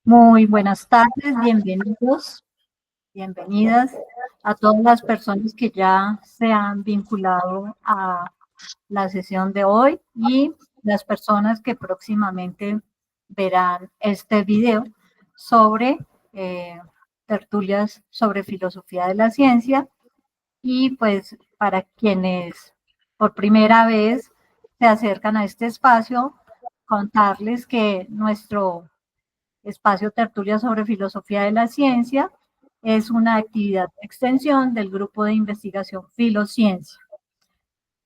Muy buenas tardes, bienvenidos, bienvenidas a todas las personas que ya se han vinculado a la sesión de hoy y las personas que próximamente verán este video sobre tertulias sobre filosofía de la ciencia. Y pues para quienes por primera vez se acercan a este espacio, contarles que nuestro espacio Tertulia sobre Filosofía de la Ciencia es una actividad de extensión del grupo de investigación Filociencia,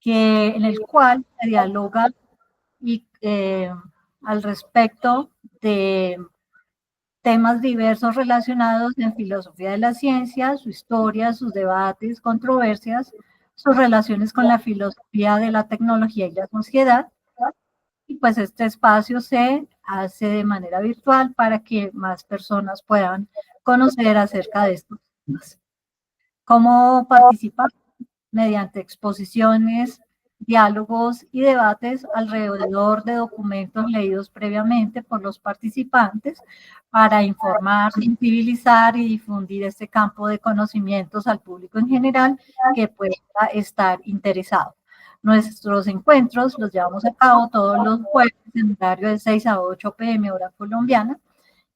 en el cual se dialoga y, al respecto de temas diversos relacionados en filosofía de la ciencia, su historia, sus debates, controversias, sus relaciones con la filosofía de la tecnología y la sociedad. Y pues este espacio se hace de manera virtual para que más personas puedan conocer acerca de estos temas. ¿Cómo participar? Mediante exposiciones, diálogos y debates alrededor de documentos leídos previamente por los participantes para informar, sensibilizar y difundir este campo de conocimientos al público en general que pueda estar interesado. Nuestros encuentros los llevamos a cabo todos los jueves en horario de 6 a 8 p.m. hora colombiana.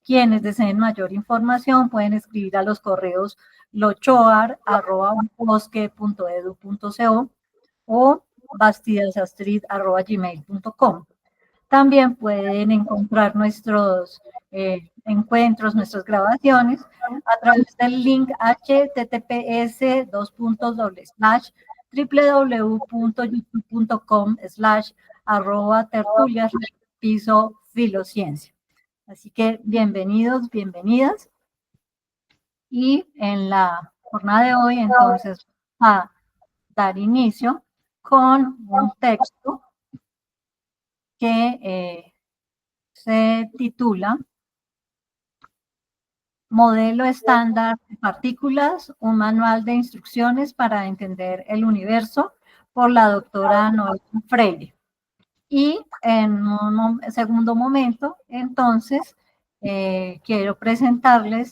Quienes deseen mayor información pueden escribir a los correos lochoar@bosque.edu.co o bastidasastrid@gmail.com. También pueden encontrar nuestros encuentros, nuestras grabaciones a través del link https://www.youtube.com/tertulias-filociencia. Así que bienvenidos, bienvenidas. Y en la jornada de hoy, entonces, a dar inicio con un texto que se titula Modelo estándar de partículas, un manual de instrucciones para entender el universo, por la doctora Noel Freire. Y en un segundo momento, entonces, quiero presentarles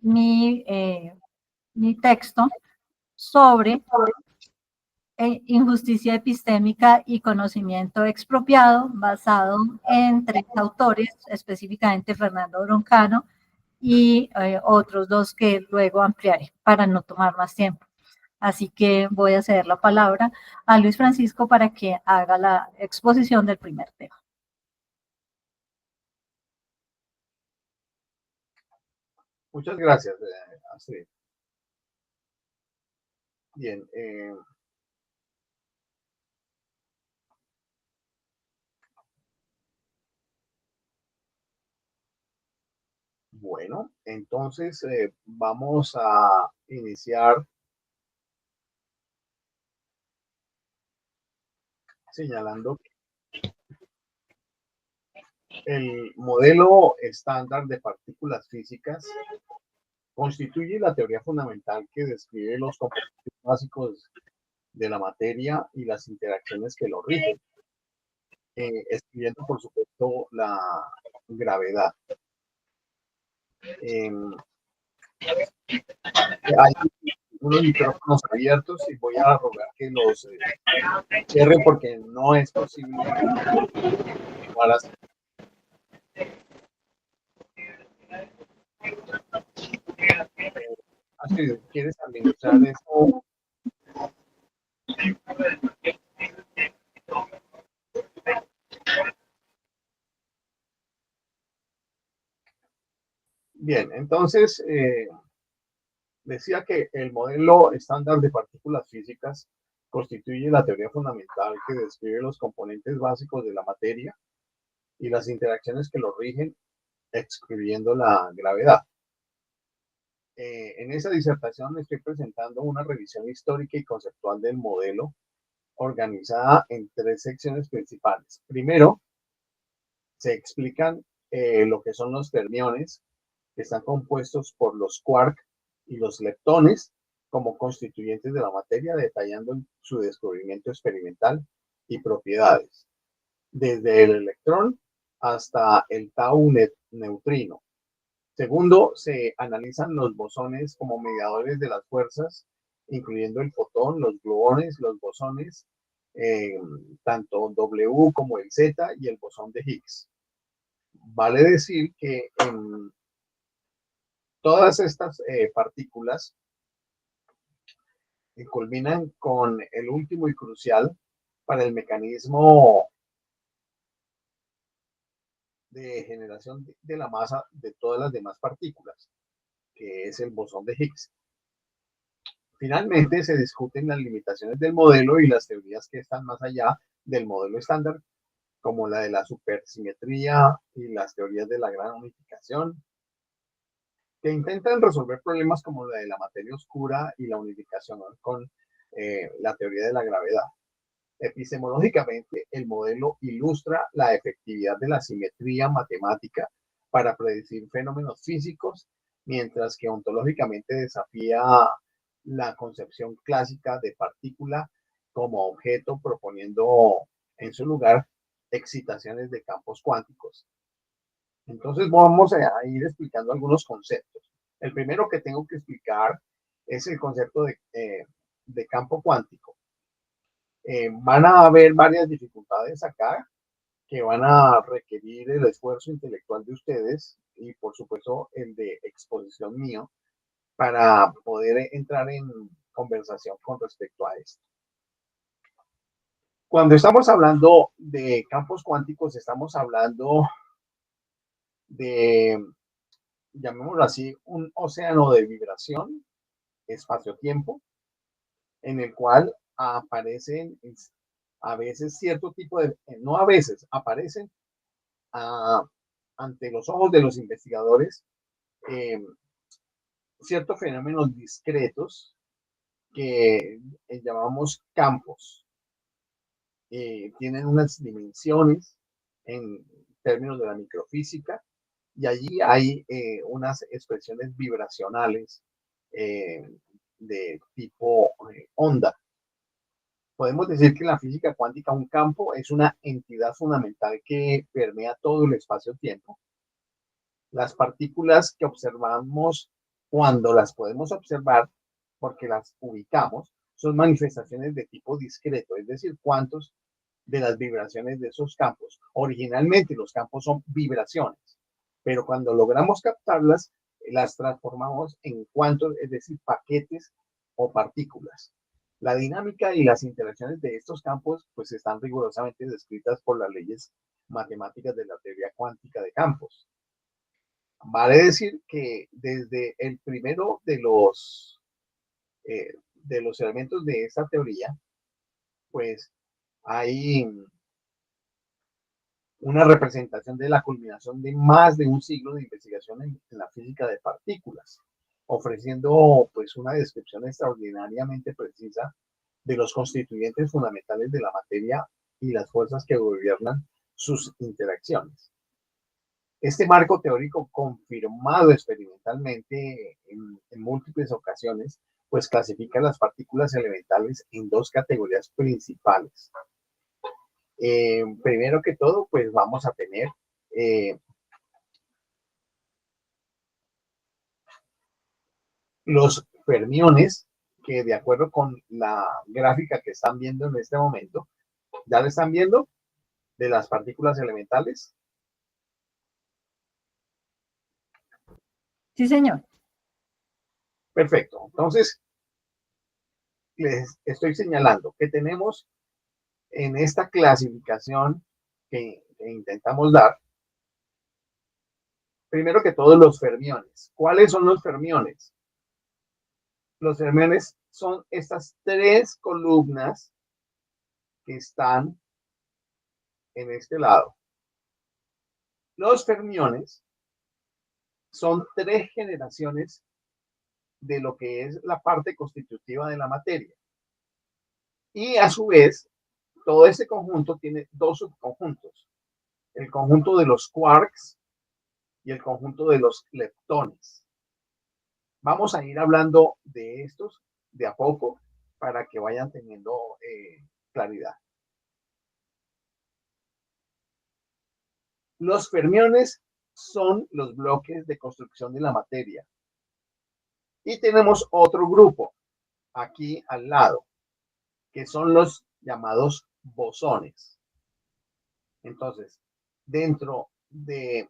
mi texto sobre injusticia epistémica y conocimiento expropiado, basado en 3 autores, específicamente Fernando Broncano y otros 2 que luego ampliaré para no tomar más tiempo. Así que voy a ceder la palabra a Luis Francisco para que haga la exposición del primer tema. Muchas gracias, Astrid. Bien, bueno, entonces vamos a iniciar señalando el modelo estándar de partículas físicas constituye la teoría fundamental que describe los componentes básicos de la materia y las interacciones que lo rigen, excluyendo por supuesto la gravedad. Hay unos micrófonos abiertos y voy a rogar que los cierren porque no es posible igual así. Así, ¿quieres administrar esto? Bien, entonces decía que el modelo estándar de partículas físicas constituye la teoría fundamental que describe los componentes básicos de la materia y las interacciones que lo rigen, excluyendo la gravedad. En esa disertación estoy presentando una revisión histórica y conceptual del modelo, organizada en 3 secciones principales. Primero, se explican lo que son los fermiones, que están compuestos por los quark y los leptones como constituyentes de la materia, detallando su descubrimiento experimental y propiedades, desde el electrón hasta el tau neutrino, Segundo, se analizan los bosones como mediadores de las fuerzas, incluyendo el fotón, los gluones, los bosones, tanto W como el Z y el bosón de Higgs. Vale decir que en todas estas partículas culminan con el último y crucial para el mecanismo de generación de la masa de todas las demás partículas, que es el bosón de Higgs. Finalmente, se discuten las limitaciones del modelo y las teorías que están más allá del modelo estándar, como la de la supersimetría y las teorías de la gran unificación, que intentan resolver problemas como la de la materia oscura y la unificación con la teoría de la gravedad. Epistemológicamente, el modelo ilustra la efectividad de la simetría matemática para predecir fenómenos físicos, mientras que ontológicamente desafía la concepción clásica de partícula como objeto, proponiendo en su lugar excitaciones de campos cuánticos. Entonces vamos a ir explicando algunos conceptos. El primero que tengo que explicar es el concepto de campo cuántico. Van a haber varias dificultades acá que van a requerir el esfuerzo intelectual de ustedes y por supuesto el de exposición mío para poder entrar en conversación con respecto a esto. Cuando estamos hablando de campos cuánticos, estamos hablando de, llamémoslo así, un océano de vibración, espacio-tiempo, en el cual aparecen a veces cierto tipo de, no a veces, aparecen ante los ojos de los investigadores ciertos fenómenos discretos que llamamos campos. Tienen unas dimensiones en términos de la microfísica y allí hay unas expresiones vibracionales de tipo onda. Podemos decir que en la física cuántica un campo es una entidad fundamental que permea todo el espacio-tiempo. Las partículas que observamos cuando las podemos observar, porque las ubicamos, son manifestaciones de tipo discreto, es decir, cuántos de las vibraciones de esos campos. Originalmente los campos son vibraciones, pero cuando logramos captarlas, las transformamos en cuantos, es decir, paquetes o partículas. La dinámica y las interacciones de estos campos pues están rigurosamente descritas por las leyes matemáticas de la teoría cuántica de campos. Vale decir que desde el primero de los elementos de esta teoría, pues hay una representación de la culminación de más de un siglo de investigación en la física de partículas, ofreciendo pues una descripción extraordinariamente precisa de los constituyentes fundamentales de la materia y las fuerzas que gobiernan sus interacciones. Este marco teórico, confirmado experimentalmente en múltiples ocasiones, pues clasifica las partículas elementales en dos categorías principales. Primero que todo, pues vamos a tener los fermiones, que de acuerdo con la gráfica que están viendo en este momento, ¿ya lo están viendo? De las partículas elementales. Sí, señor. Perfecto. Entonces, les estoy señalando que tenemos en esta clasificación que intentamos dar, primero que todo, los fermiones. ¿Cuáles son los fermiones? Los fermiones son estas tres columnas que están en este lado. Los fermiones son tres generaciones de lo que es la parte constitutiva de la materia. Y a su vez, todo este conjunto tiene dos subconjuntos. El conjunto de los quarks y el conjunto de los leptones. Vamos a ir hablando de estos de a poco para que vayan teniendo claridad. Los fermiones son los bloques de construcción de la materia. Y tenemos otro grupo aquí al lado, que son los llamados bosones. Entonces, dentro de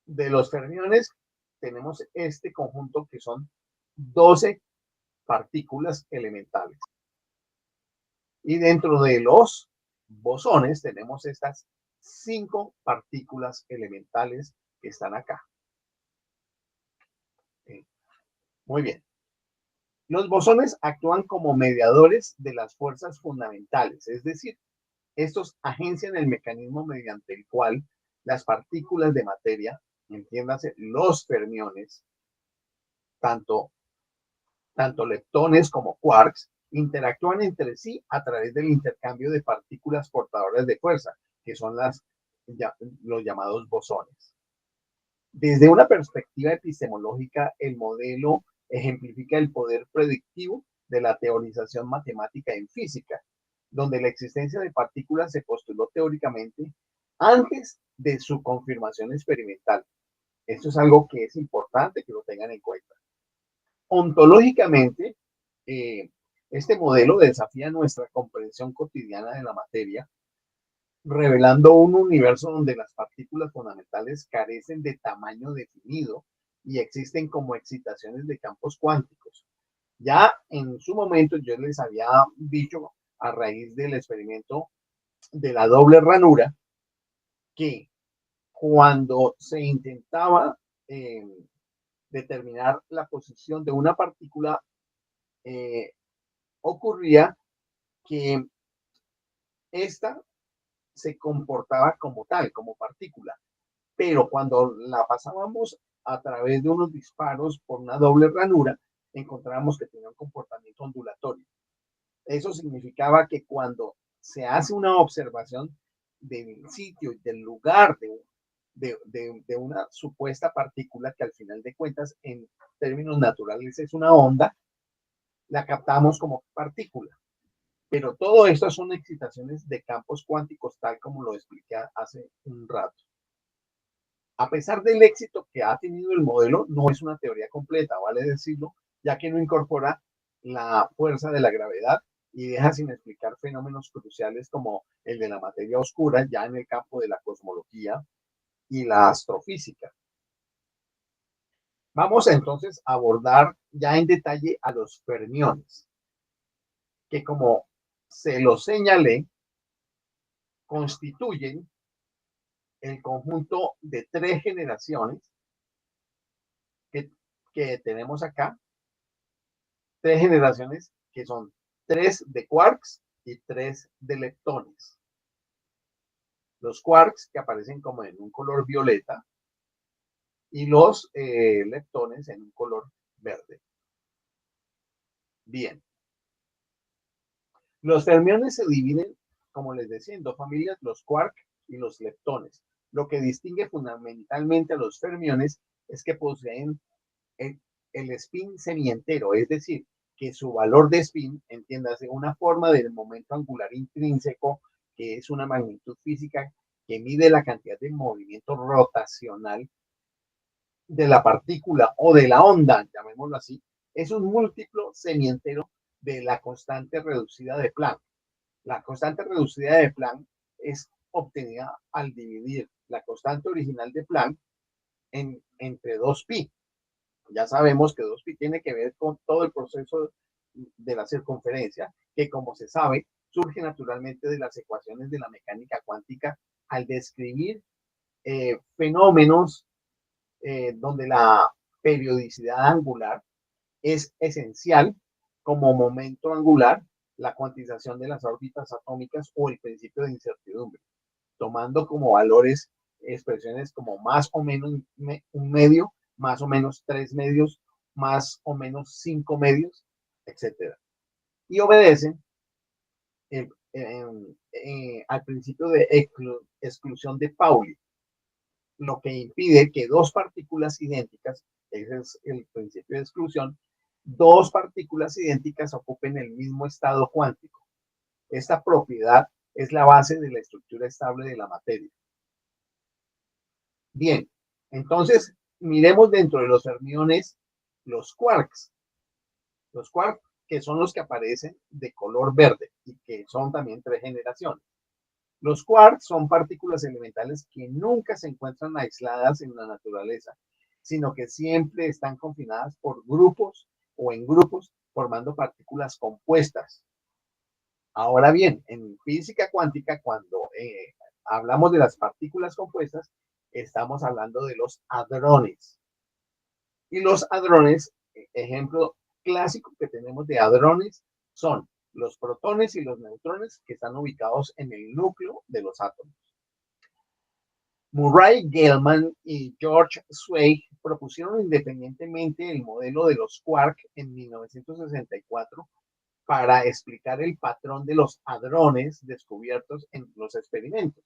los fermiones tenemos este conjunto que son 12 partículas elementales. Y dentro de los bosones tenemos estas 5 partículas elementales que están acá. Muy bien. Los bosones actúan como mediadores de las fuerzas fundamentales, es decir, estos agencian el mecanismo mediante el cual las partículas de materia, entiéndase, los fermiones, tanto leptones como quarks, interactúan entre sí a través del intercambio de partículas portadoras de fuerza, que son los llamados bosones. Desde una perspectiva epistemológica, el modelo ejemplifica el poder predictivo de la teorización matemática en física, donde la existencia de partículas se postuló teóricamente antes de su confirmación experimental. Esto es algo que es importante que lo tengan en cuenta. Ontológicamente, este modelo desafía nuestra comprensión cotidiana de la materia, revelando un universo donde las partículas fundamentales carecen de tamaño definido y existen como excitaciones de campos cuánticos. Ya en su momento yo les había dicho, a raíz del experimento de la doble ranura, que cuando se intentaba determinar la posición de una partícula, ocurría que esta se comportaba como tal, como partícula, pero cuando la pasábamos a través de unos disparos por una doble ranura, encontrábamos que tenía un comportamiento ondulatorio. Eso significaba que cuando se hace una observación del sitio y del lugar de una supuesta partícula, que al final de cuentas en términos naturales es una onda, la captamos como partícula. Pero todo esto son excitaciones de campos cuánticos, tal como lo expliqué hace un rato. A pesar del éxito que ha tenido el modelo, no es una teoría completa, vale decirlo, ya que no incorpora la fuerza de la gravedad y deja sin explicar fenómenos cruciales como el de la materia oscura, ya en el campo de la cosmología y la astrofísica. Vamos entonces a abordar ya en detalle a los fermiones, que como se los señalé, constituyen el conjunto de 3 generaciones que tenemos acá, 3 generaciones que son 3 de quarks y 3 de leptones. Los quarks que aparecen como en un color violeta y los leptones en un color verde. Bien. Los fermiones se dividen, como les decía, en 2 familias, los quarks y los leptones. Lo que distingue fundamentalmente a los fermiones es que poseen el spin semientero, es decir, que su valor de spin, entiéndase, una forma del momento angular intrínseco, que es una magnitud física que mide la cantidad de movimiento rotacional de la partícula o de la onda, llamémoslo así, es un múltiplo semientero de la constante reducida de Planck. La constante reducida de Planck es obtenida al dividir la constante original de Planck entre 2pi. Ya sabemos que 2pi tiene que ver con todo el proceso de la circunferencia, que como se sabe, surge naturalmente de las ecuaciones de la mecánica cuántica al describir fenómenos donde la periodicidad angular es esencial como momento angular, la cuantización de las órbitas atómicas o el principio de incertidumbre, tomando como valores expresiones como más o menos un medio, más o menos 3 medios, más o menos 5 medios, etcétera. Y obedecen al principio de exclusión de Pauli, lo que impide que 2 partículas idénticas, ese es el principio de exclusión, 2 partículas idénticas ocupen el mismo estado cuántico. Esta propiedad es la base de la estructura estable de la materia. Bien, Entonces, miremos dentro de los fermiones los quarks. Los quarks que son los que aparecen de color verde y que son también 3 generaciones. Los quarks son partículas elementales que nunca se encuentran aisladas en la naturaleza, sino que siempre están confinadas por grupos o en grupos formando partículas compuestas. Ahora bien, en física cuántica, cuando hablamos de las partículas compuestas, estamos hablando de los hadrones. Y los hadrones, ejemplo clásico que tenemos de hadrones, son los protones y los neutrones que están ubicados en el núcleo de los átomos. Murray Gell-Mann y George Zweig propusieron independientemente el modelo de los quark en 1964 para explicar el patrón de los hadrones descubiertos en los experimentos.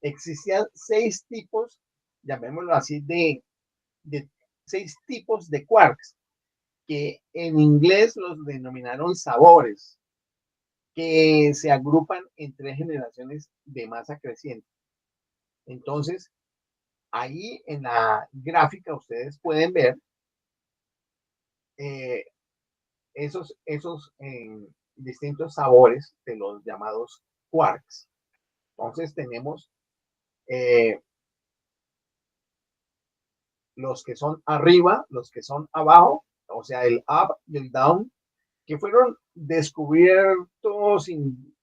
Existían 6 tipos, llamémoslo así, de 6 tipos de quarks, que en inglés los denominaron sabores, que se agrupan en 3 generaciones de masa creciente. Entonces, ahí en la gráfica ustedes pueden ver esos distintos sabores de los llamados quarks. Entonces tenemos los que son arriba, los que son abajo, o sea, el up y el down, que fueron descubiertos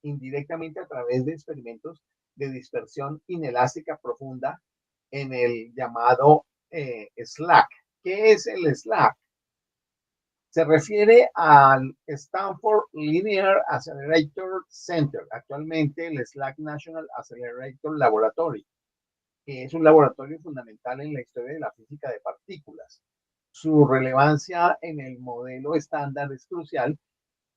indirectamente a través de experimentos de dispersión inelástica profunda en el llamado SLAC. ¿Qué es el SLAC? Se refiere al Stanford Linear Accelerator Center, actualmente el SLAC National Accelerator Laboratory, que es un laboratorio fundamental en la historia de la física de partículas. Su relevancia en el modelo estándar es crucial,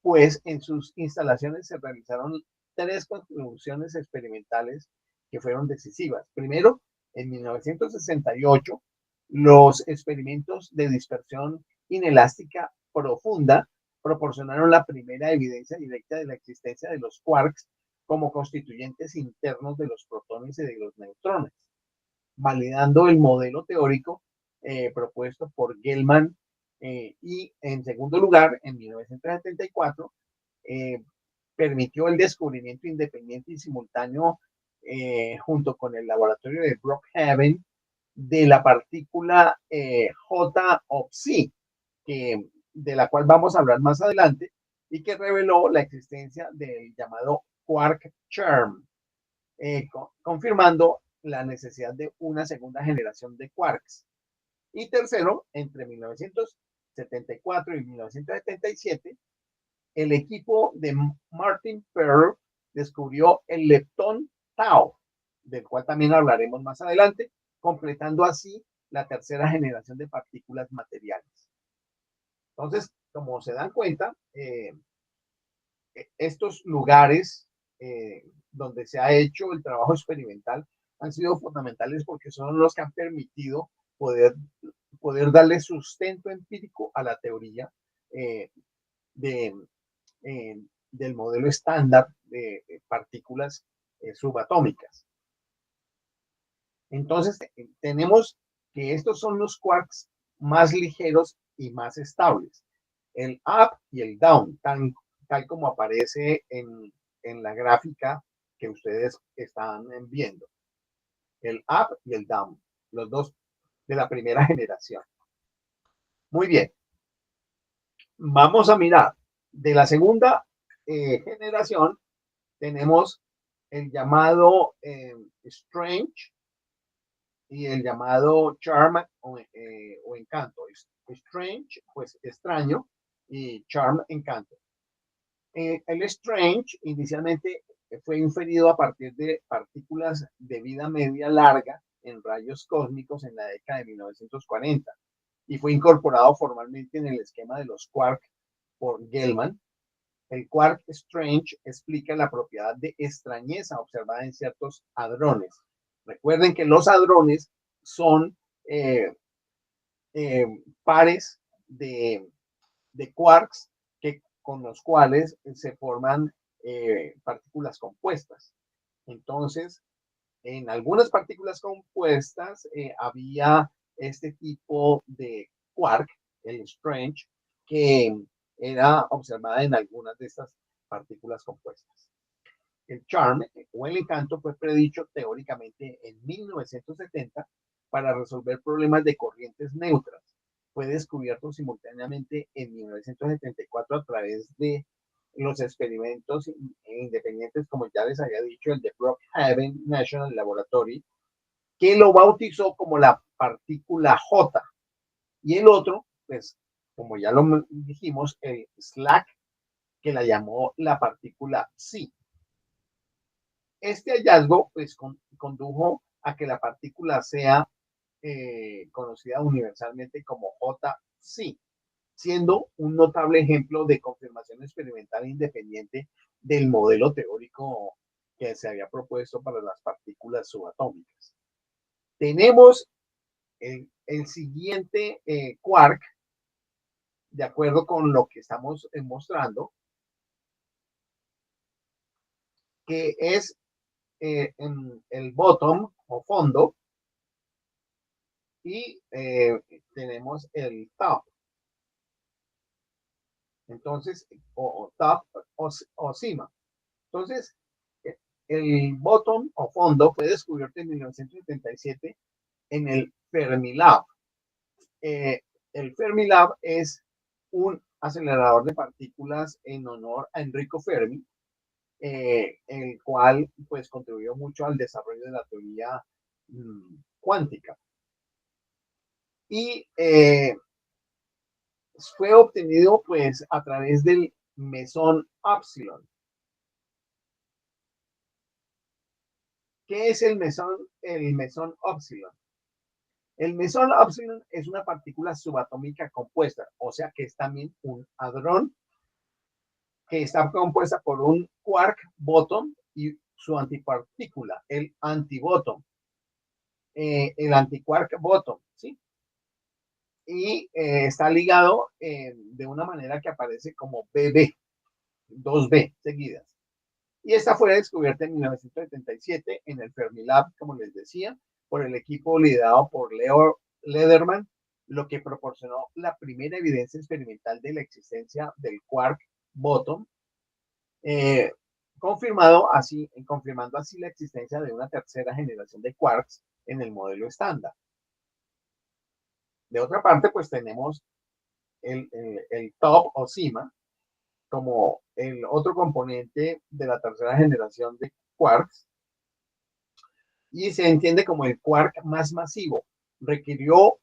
pues en sus instalaciones se realizaron 3 contribuciones experimentales que fueron decisivas. Primero, en 1968, los experimentos de dispersión inelástica profunda proporcionaron la primera evidencia directa de la existencia de los quarks como constituyentes internos de los protones y de los neutrones, validando el modelo teórico propuesto por Gell-Mann. Y en segundo lugar, en 1974, permitió el descubrimiento independiente y simultáneo junto con el laboratorio de Brookhaven de la partícula J of C, de la cual vamos a hablar más adelante, y que reveló la existencia del llamado quark charm, confirmando la necesidad de una segunda generación de quarks. Y tercero, entre 1974 y 1977, el equipo de Martin Pearl descubrió el leptón tau, del cual también hablaremos más adelante, completando así la tercera generación de partículas materiales. Entonces, como se dan cuenta, estos lugares donde se ha hecho el trabajo experimental han sido fundamentales porque son los que han permitido poder darle sustento empírico a la teoría de, del modelo estándar de partículas subatómicas. Entonces, tenemos que estos son los quarks más ligeros y más estables. El up y el down, tal como aparece en la gráfica que ustedes están viendo. El up y el down, los dos de la primera generación. Muy bien. Vamos a mirar. De la segunda generación tenemos el llamado Strange y el llamado Charm o Encanto. Strange, pues extraño, y Charm, encanto. El Strange inicialmente fue inferido a partir de partículas de vida media larga en rayos cósmicos en la década de 1940 y fue incorporado formalmente en el esquema de los quark por Gell-Mann. El quark Strange explica la propiedad de extrañeza observada en ciertos hadrones. Recuerden que los hadrones son pares de quarks con los cuales se forman partículas compuestas. Entonces, en algunas partículas compuestas había este tipo de quark, el strange, que era observada en algunas de estas partículas compuestas. El charm o el encanto fue predicho teóricamente en 1970 para resolver problemas de corrientes neutras. Fue descubierto simultáneamente en 1974 a través de los experimentos independientes, como ya les había dicho, el de Brookhaven National Laboratory, que lo bautizó como la partícula J. Y el otro, pues, como ya lo dijimos, el SLAC, que la llamó la partícula Psi. Este hallazgo, pues, condujo a que la partícula sea conocida universalmente como JC, siendo un notable ejemplo de confirmación experimental independiente del modelo teórico que se había propuesto para las partículas subatómicas. Tenemos el siguiente quark, de acuerdo con lo que estamos mostrando, que es el bottom o fondo, y tenemos el top. Entonces, o top o cima. Entonces, el bottom o fondo fue descubierto en 1977 en el Fermilab. El Fermilab es un acelerador de partículas en honor a Enrico Fermi, el cual pues contribuyó mucho al desarrollo de la teoría cuántica. Y fue obtenido pues a través del mesón Epsilon. ¿Qué es el mesón Epsilon? El mesón Epsilon es una partícula subatómica compuesta, o sea que es también un hadrón que está compuesta por un quark bottom y su antipartícula, el antibottom, el antiquark bottom, ¿sí? Y está ligado de una manera que aparece como BB, 2B seguidas. Y esta fue descubierta en 1977 en el Fermilab, como les decía, por el equipo liderado por Leo Lederman, lo que proporcionó la primera evidencia experimental de la existencia del quark bottom, eh, confirmando así la existencia de una tercera generación de quarks en el modelo estándar. De otra parte, pues tenemos el top o cima como el otro componente de la tercera generación de quarks, y se entiende como el quark más masivo. Requirió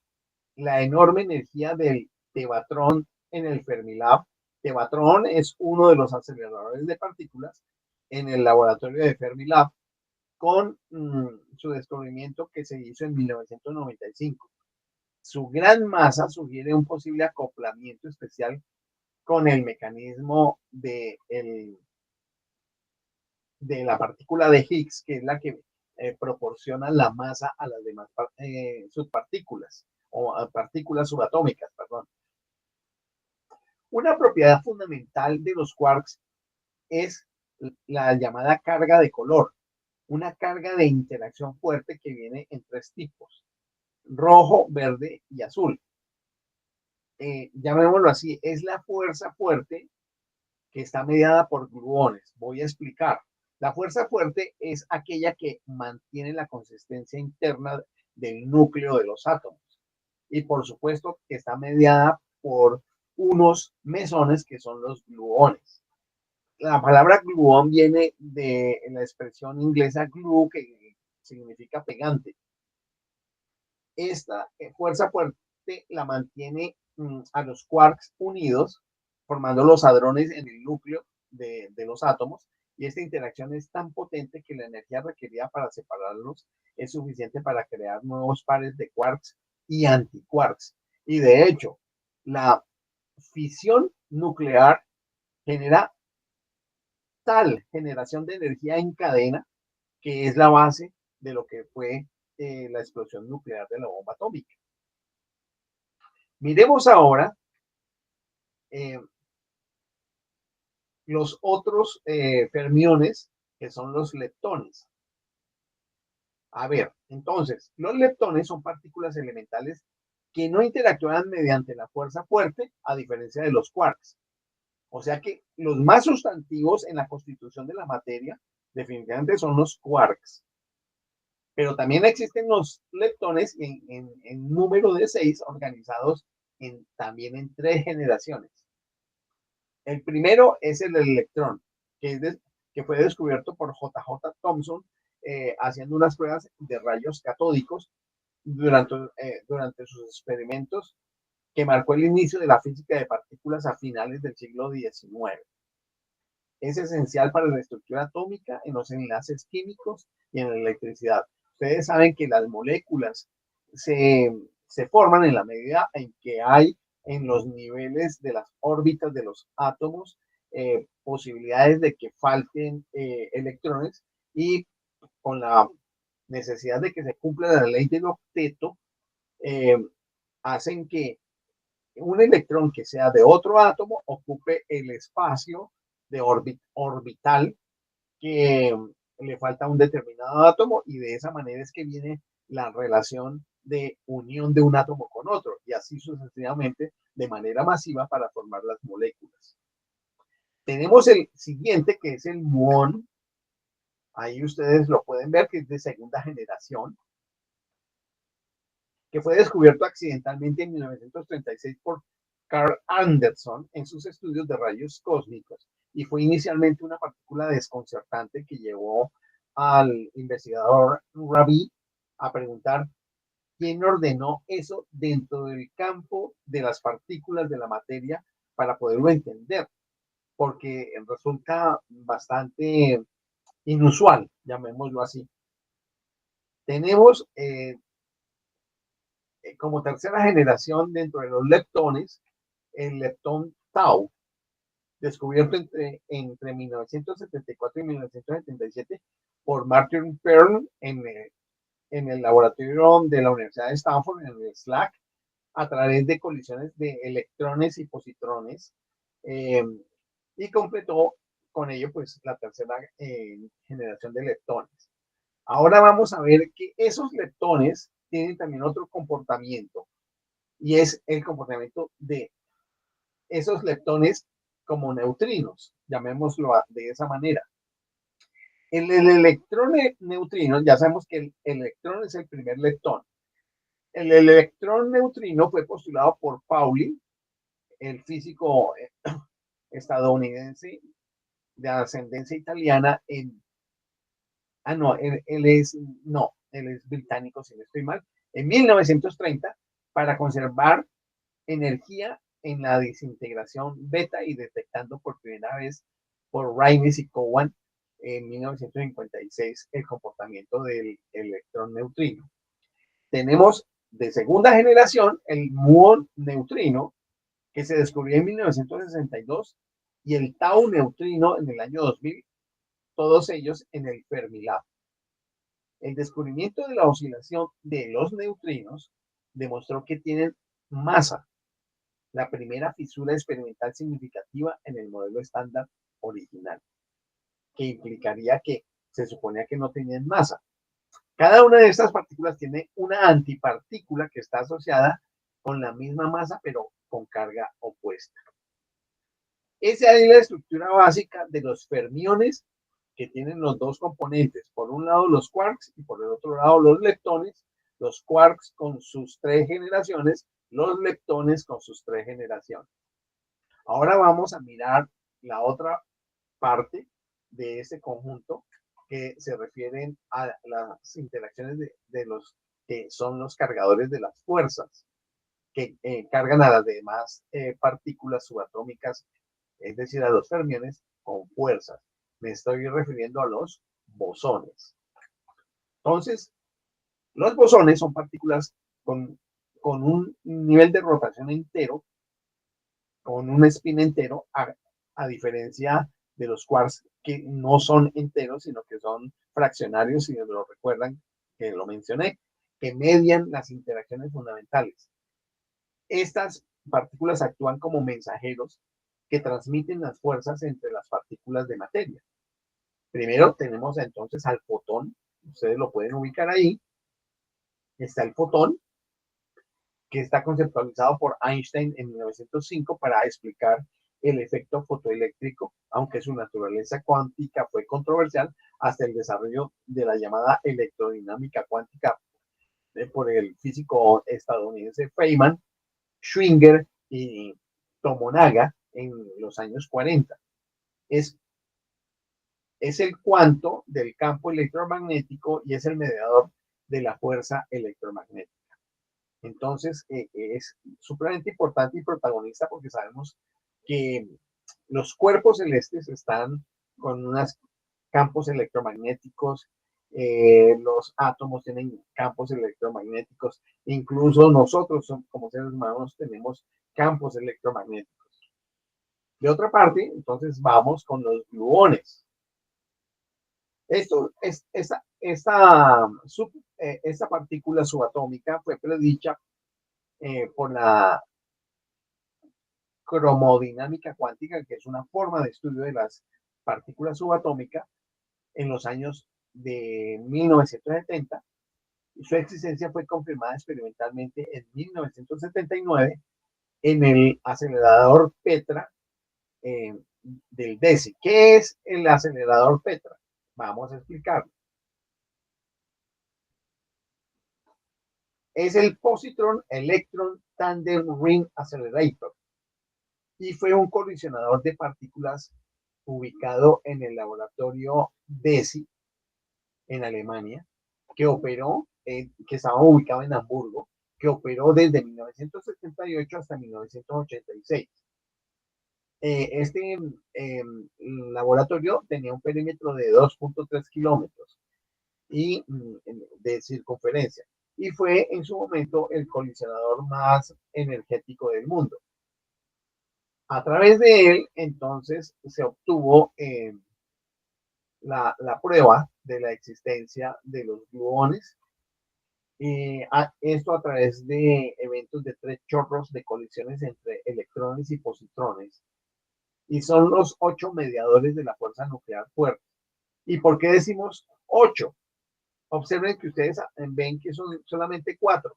la enorme energía del tevatron en el Fermilab. Tevatron es uno de los aceleradores de partículas en el laboratorio de Fermilab, con su descubrimiento que se hizo en 1995. Su gran masa sugiere un posible acoplamiento especial con el mecanismo de la partícula de Higgs, que es la que proporciona la masa a las demás subpartículas o partículas subatómicas, perdón. Una propiedad fundamental de los quarks es la llamada carga de color, una carga de interacción fuerte que viene en tres tipos: rojo, verde y azul. Llamémoslo así, es la fuerza fuerte que está mediada por gluones. Voy a explicar. La fuerza fuerte es aquella que mantiene la consistencia interna del núcleo de los átomos. Y por supuesto que está mediada por unos mesones que son los gluones. La palabra gluón viene de la expresión inglesa glue, que significa pegante. Esta fuerza fuerte la mantiene a los quarks unidos, formando los hadrones en el núcleo de los átomos, y esta interacción es tan potente que la energía requerida para separarlos es suficiente para crear nuevos pares de quarks y antiquarks. Y de hecho, la fisión nuclear genera tal generación de energía en cadena que es la base de lo que fue la explosión nuclear de la bomba atómica. Miremos ahora los otros fermiones, que son los leptones. A ver, entonces, los leptones son partículas elementales que no interactúan mediante la fuerza fuerte, a diferencia de los quarks. O sea que los más sustantivos en la constitución de la materia definitivamente son los quarks. Pero también existen los leptones en número de 6 organizados también en 3 generaciones. El primero es el electrón, que fue descubierto por J.J. Thomson haciendo unas pruebas de rayos catódicos durante sus experimentos, que marcó el inicio de la física de partículas a finales del siglo XIX. Es esencial para la estructura atómica, en los enlaces químicos y en la electricidad. Ustedes saben que las moléculas se forman en la medida en que hay en los niveles de las órbitas de los átomos posibilidades de que falten electrones, y con la necesidad de que se cumpla la ley del octeto, eh, hacen que un electrón que sea de otro átomo ocupe el espacio de orbital que le falta a un determinado átomo, y de esa manera es que viene la relación de unión de un átomo con otro, y así sucesivamente de manera masiva para formar las moléculas. Tenemos el siguiente, que es el muón. Ahí ustedes lo pueden ver, que es de segunda generación, que fue descubierto accidentalmente en 1936 por Carl Anderson en sus estudios de rayos cósmicos, y fue inicialmente una partícula desconcertante que llevó al investigador Rabi a preguntar quién ordenó eso dentro del campo de las partículas de la materia para poderlo entender, porque resulta bastante inusual, llamémoslo así. Tenemos como tercera generación dentro de los leptones el leptón tau, descubierto entre 1974 y 1977 por Martin Pern en el laboratorio de la Universidad de Stanford, en el SLAC, a través de colisiones de electrones y positrones, y completó con ello pues la tercera generación de leptones. Ahora vamos a ver que esos leptones tienen también otro comportamiento, y es el comportamiento de esos leptones como neutrinos, llamémoslo de esa manera. El electrón neutrino, ya sabemos que el electrón es el primer leptón. El electrón neutrino fue postulado por Pauli, el físico estadounidense de ascendencia italiana él es británico, si no estoy mal, en 1930, para conservar energía en la desintegración beta, y detectando por primera vez por Reines y Cowan en 1956 el comportamiento del electrón neutrino. Tenemos de segunda generación el muón neutrino, que se descubrió en 1962, y el tau neutrino en el año 2000, todos ellos en el Fermilab. El descubrimiento de la oscilación de los neutrinos demostró que tienen masa, la primera fisura experimental significativa en el modelo estándar original, que implicaría que se suponía que no tenían masa. Cada una de estas partículas tiene una antipartícula que está asociada con la misma masa, pero con carga opuesta. Esa es la estructura básica de los fermiones, que tienen los dos componentes, por un lado los quarks y por el otro lado los leptones, los quarks con sus 3 generaciones, los leptones con sus 3 generaciones. Ahora vamos a mirar la otra parte de este conjunto, que se refieren a las interacciones de los que son los cargadores de las fuerzas, que cargan a las demás partículas subatómicas, es decir, a los fermiones, con fuerzas. Me estoy refiriendo a los bosones. Entonces, los bosones son partículas con un nivel de rotación entero, con un spin entero, a diferencia de los quarks, que no son enteros, sino que son fraccionarios, si lo recuerdan que lo mencioné, que median las interacciones fundamentales. Estas partículas actúan como mensajeros que transmiten las fuerzas entre las partículas de materia. Primero tenemos entonces al fotón, ustedes lo pueden ubicar ahí. Está el fotón, que está conceptualizado por Einstein en 1905 para explicar el efecto fotoeléctrico, aunque su naturaleza cuántica fue controversial hasta el desarrollo de la llamada electrodinámica cuántica por el físico estadounidense Feynman, Schwinger y Tomonaga en los años 40. Es el cuanto del campo electromagnético y es el mediador de la fuerza electromagnética. Entonces, es supremamente importante y protagonista porque sabemos que los cuerpos celestes están con unos campos electromagnéticos, los átomos tienen campos electromagnéticos, incluso nosotros como seres humanos tenemos campos electromagnéticos. De otra parte, entonces vamos con los gluones. Esta partícula subatómica fue predicha por la cromodinámica cuántica, que es una forma de estudio de las partículas subatómicas en los años de 1970. Y su existencia fue confirmada experimentalmente en 1979 en el acelerador Petra del DESI. ¿Qué es el acelerador Petra? Vamos a explicarlo. Es el Positron Electron Tandem Ring Accelerator y fue un colisionador de partículas ubicado en el laboratorio DESI en Alemania, que operó, que estaba ubicado en Hamburgo, que operó desde 1978 hasta 1986. Este laboratorio tenía un perímetro de 2.3 kilómetros y de circunferencia y fue en su momento el colisionador más energético del mundo. A través de él, entonces, se obtuvo la prueba de la existencia de los gluones, esto a través de eventos de 3 chorros de colisiones entre electrones y positrones, y son los 8 mediadores de la fuerza nuclear fuerte. ¿Y por qué decimos 8? Observen que ustedes ven que son solamente 4,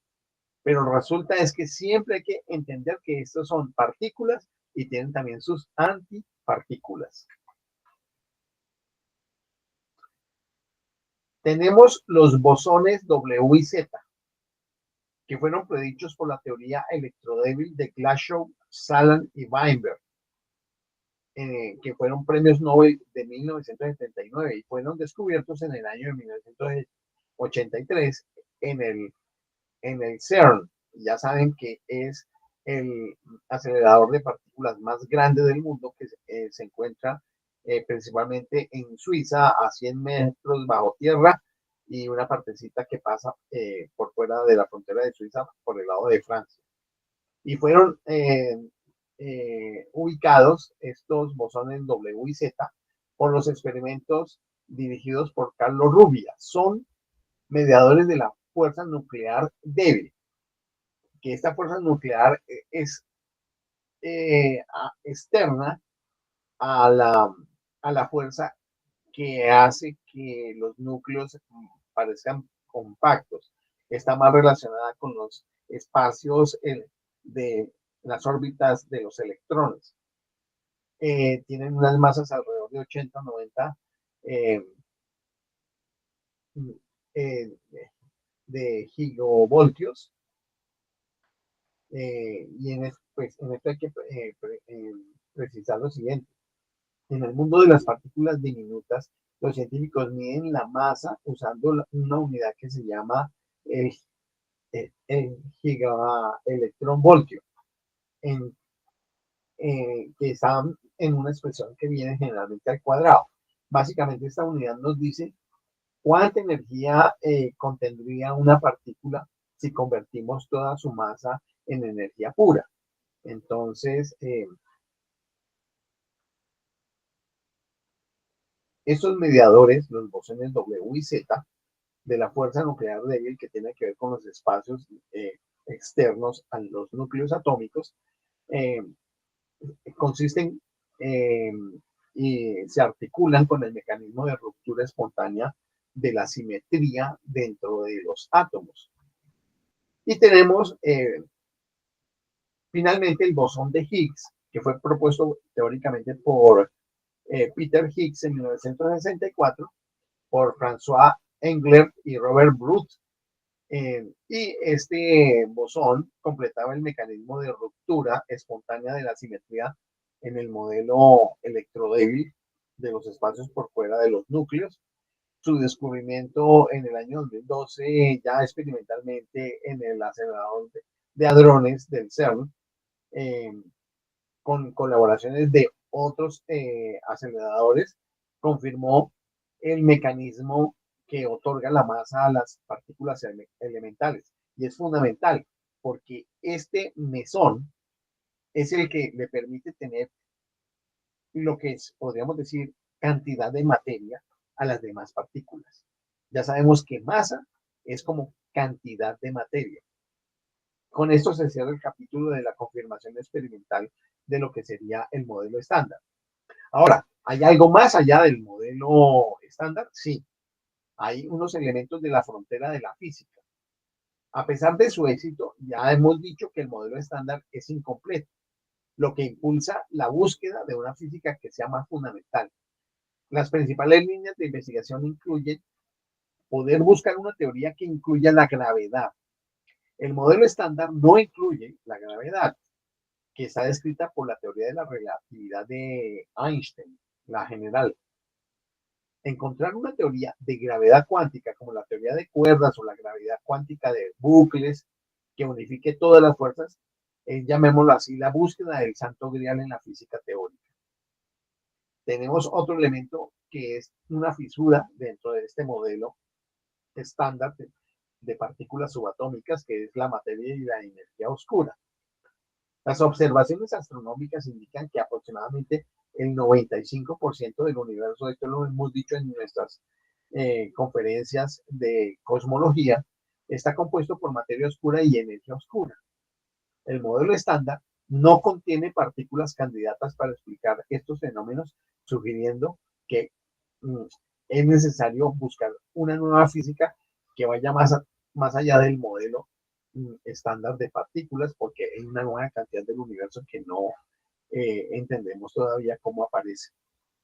pero resulta es que siempre hay que entender que estos son partículas y tienen también sus antipartículas. Tenemos los bosones W y Z, que fueron predichos por la teoría electrodébil de Glashow, Salan y Weinberg, que fueron premios Nobel de 1979 y fueron descubiertos en el año de 1983 en el CERN. Ya saben que es el acelerador de partículas más grande del mundo, que se encuentra principalmente en Suiza, a 100 metros bajo tierra, y una partecita que pasa por fuera de la frontera de Suiza, por el lado de Francia. Y fueron ubicados estos bosones W y Z por los experimentos dirigidos por Carlos Rubbia. Son mediadores de la fuerza nuclear débil, que esta fuerza nuclear es externa a la fuerza que hace que los núcleos parezcan compactos. Está más relacionada con los espacios de las órbitas de los electrones. Tienen unas masas alrededor de 80 o 90 de gigavoltios. Y en esto hay que precisar lo siguiente. En el mundo de las partículas diminutas, los científicos miden la masa usando una unidad que se llama el gigaelectronvoltio, que está en una expresión que viene generalmente al cuadrado. Básicamente esta unidad nos dice cuánta energía contendría una partícula si convertimos toda su masa en energía pura. Entonces, estos mediadores, los bosones W y Z, de la fuerza nuclear débil, que tiene que ver con los espacios externos a los núcleos atómicos, consisten y se articulan con el mecanismo de ruptura espontánea de la simetría dentro de los átomos. Y tenemos finalmente el bosón de Higgs, que fue propuesto teóricamente por Peter Higgs en 1964, por François Englert y Robert Brood. Y este bosón completaba el mecanismo de ruptura espontánea de la simetría en el modelo electrodébil de los espacios por fuera de los núcleos. Su descubrimiento en el año 2012, ya experimentalmente en el acelerador de hadrones del CERN, con colaboraciones de otros aceleradores, confirmó el mecanismo que otorga la masa a las partículas elementales. Y es fundamental porque este mesón es el que le permite tener lo que es, podríamos decir, cantidad de materia a las demás partículas. Ya sabemos que masa es como cantidad de materia. Con esto se cierra el capítulo de la confirmación experimental de lo que sería el modelo estándar. Ahora, ¿hay algo más allá del modelo estándar? Sí, hay unos elementos de la frontera de la física. A pesar de su éxito, ya hemos dicho que el modelo estándar es incompleto, lo que impulsa la búsqueda de una física que sea más fundamental. Las principales líneas de investigación incluyen poder buscar una teoría que incluya la gravedad. El modelo estándar no incluye la gravedad, que está descrita por la teoría de la relatividad de Einstein, la general. Encontrar una teoría de gravedad cuántica, como la teoría de cuerdas o la gravedad cuántica de bucles, que unifique todas las fuerzas, llamémoslo así, la búsqueda del santo grial en la física teórica. Tenemos otro elemento que es una fisura dentro de este modelo estándar de partículas subatómicas, que es la materia y la energía oscura. Las observaciones astronómicas indican que aproximadamente el 95% del universo, esto lo hemos dicho en nuestras conferencias de cosmología, está compuesto por materia oscura y energía oscura. El modelo estándar no contiene partículas candidatas para explicar estos fenómenos, sugiriendo que es necesario buscar una nueva física que vaya más allá del modelo estándar de partículas, porque hay una nueva cantidad del universo que no entendemos todavía cómo aparece.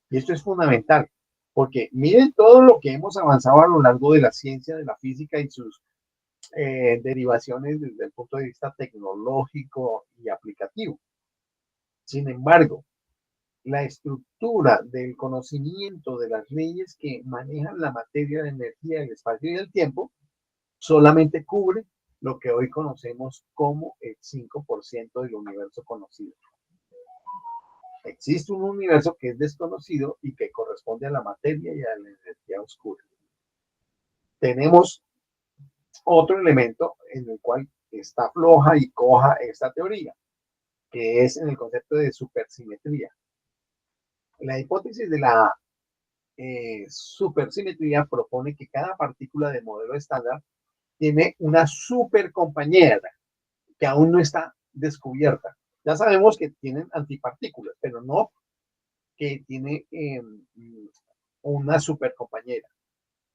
Y esto es fundamental, porque miren todo lo que hemos avanzado a lo largo de la ciencia, de la física y sus derivaciones desde el punto de vista tecnológico y aplicativo. Sin embargo, la estructura del conocimiento de las leyes que manejan la materia, la energía, el espacio y el tiempo solamente cubre lo que hoy conocemos como el 5% del universo conocido. Existe un universo que es desconocido y que corresponde a la materia y a la energía oscura. Tenemos otro elemento en el cual está floja y coja esta teoría, que es en el concepto de supersimetría. La hipótesis de la supersimetría propone que cada partícula de modelo estándar tiene una supercompañera que aún no está descubierta. Ya sabemos que tienen antipartículas, pero no que tiene una supercompañera.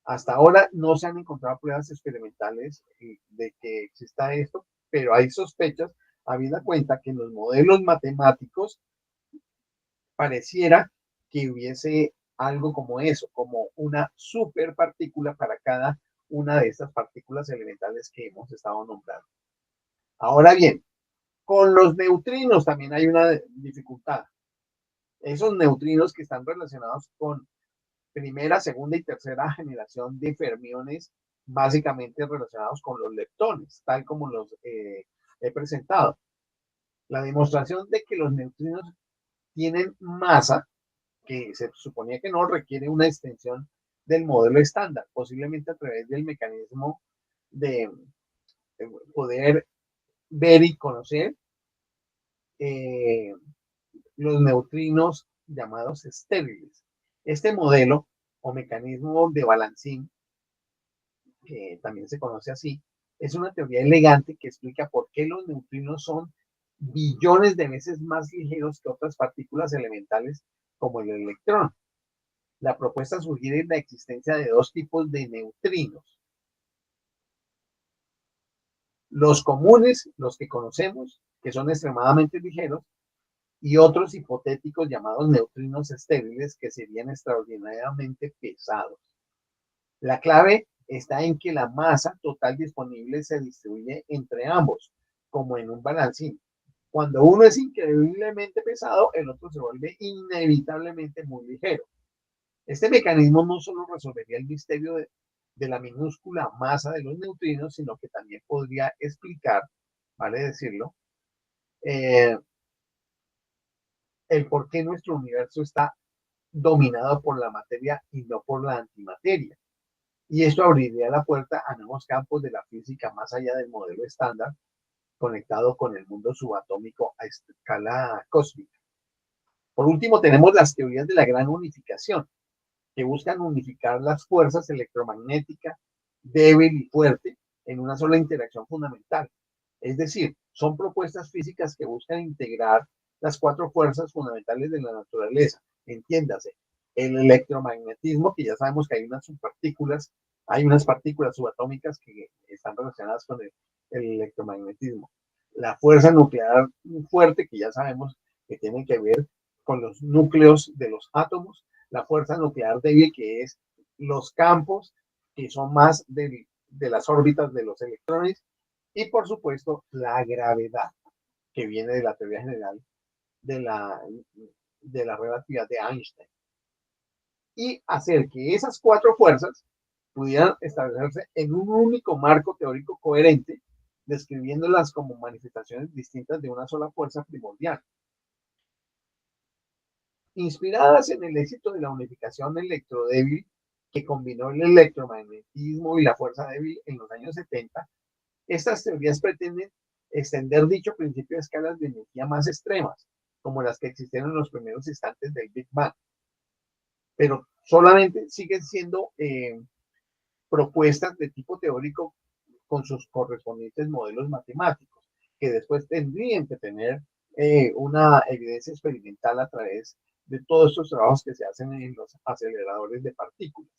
Hasta ahora no se han encontrado pruebas experimentales de que exista esto, pero hay sospechas, habida cuenta que en los modelos matemáticos pareciera que hubiese algo como eso, como una superpartícula para cada una de estas partículas elementales que hemos estado nombrando. Ahora bien, con los neutrinos también hay una dificultad. Esos neutrinos que están relacionados con primera, segunda y tercera generación de fermiones, básicamente relacionados con los leptones, tal como los he presentado. La demostración de que los neutrinos tienen masa, que se suponía que no, requiere una extensión del modelo estándar, posiblemente a través del mecanismo de poder ver y conocer los neutrinos llamados estériles. Este modelo o mecanismo de Balancín, que también se conoce así, es una teoría elegante que explica por qué los neutrinos son billones de veces más ligeros que otras partículas elementales como el electrón. La propuesta sugiere la existencia de dos tipos de neutrinos. Los comunes, los que conocemos, que son extremadamente ligeros, y otros hipotéticos llamados neutrinos estériles, que serían extraordinariamente pesados. La clave está en que la masa total disponible se distribuye entre ambos, como en un balancín. Cuando uno es increíblemente pesado, el otro se vuelve inevitablemente muy ligero. Este mecanismo no solo resolvería el misterio de la minúscula masa de los neutrinos, sino que también podría explicar, vale decirlo, eh, el por qué nuestro universo está dominado por la materia y no por la antimateria. Y esto abriría la puerta a nuevos campos de la física más allá del modelo estándar, conectado con el mundo subatómico a escala cósmica. Por último, tenemos las teorías de la gran unificación, que buscan unificar las fuerzas electromagnéticas débil y fuerte en una sola interacción fundamental. Es decir, son propuestas físicas que buscan integrar las cuatro fuerzas fundamentales de la naturaleza. Entiéndase, el electromagnetismo, que ya sabemos que hay unas partículas subatómicas que están relacionadas con el electromagnetismo. La fuerza nuclear fuerte, que ya sabemos que tiene que ver con los núcleos de los átomos. La fuerza nuclear débil, que es los campos que son más de las órbitas de los electrones, y por supuesto la gravedad, que viene de la teoría general de la relatividad de Einstein. Y hacer que esas cuatro fuerzas pudieran establecerse en un único marco teórico coherente, describiéndolas como manifestaciones distintas de una sola fuerza primordial. Inspiradas en el éxito de la unificación electrodébil, que combinó el electromagnetismo y la fuerza débil en los años 70, estas teorías pretenden extender dicho principio a escalas de energía más extremas, como las que existieron en los primeros instantes del Big Bang. Pero solamente siguen siendo propuestas de tipo teórico con sus correspondientes modelos matemáticos, que después tendrían que tener una evidencia experimental a través de todos estos trabajos que se hacen en los aceleradores de partículas.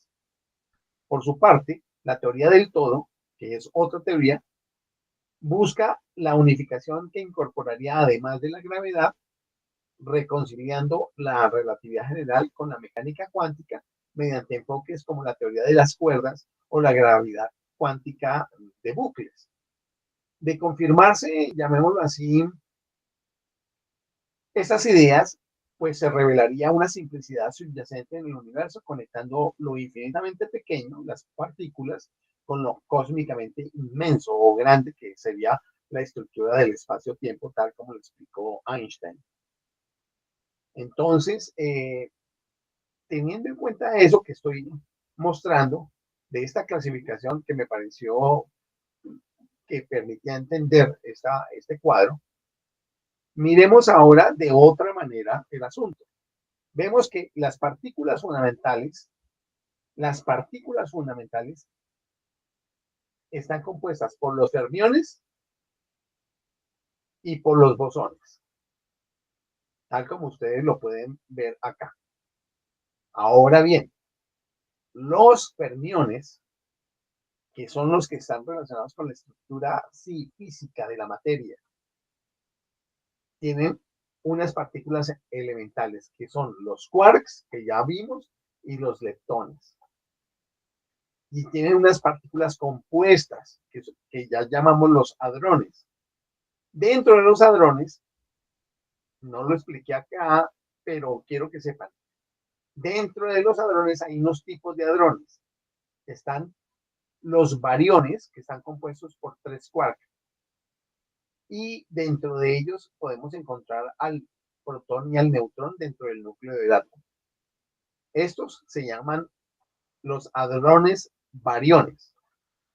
Por su parte, la teoría del todo, que es otra teoría, busca la unificación que incorporaría, además de la gravedad, reconciliando la relatividad general con la mecánica cuántica mediante enfoques como la teoría de las cuerdas o la gravedad cuántica de bucles. De confirmarse, llamémoslo así, estas ideas, pues se revelaría una simplicidad subyacente en el universo, conectando lo infinitamente pequeño, las partículas, con lo cósmicamente inmenso o grande que sería la estructura del espacio-tiempo, tal como lo explicó Einstein. Entonces, teniendo en cuenta eso que estoy mostrando, de esta clasificación que me pareció que permitía entender este cuadro, miremos ahora de otra manera el asunto. Vemos que las partículas fundamentales están compuestas por los fermiones y por los bosones, tal como ustedes lo pueden ver acá. Ahora bien, los fermiones, que son los que están relacionados con la estructura física de la materia, tienen unas partículas elementales, que son los quarks, que ya vimos, y los leptones. Y tienen unas partículas compuestas, que ya llamamos los hadrones. Dentro de los hadrones, no lo expliqué acá, pero quiero que sepan, dentro de los hadrones hay unos tipos de hadrones. Están los bariones, que están compuestos por 3 quarks. Y dentro de ellos podemos encontrar al protón y al neutrón dentro del núcleo del átomo. Estos se llaman los hadrones bariones.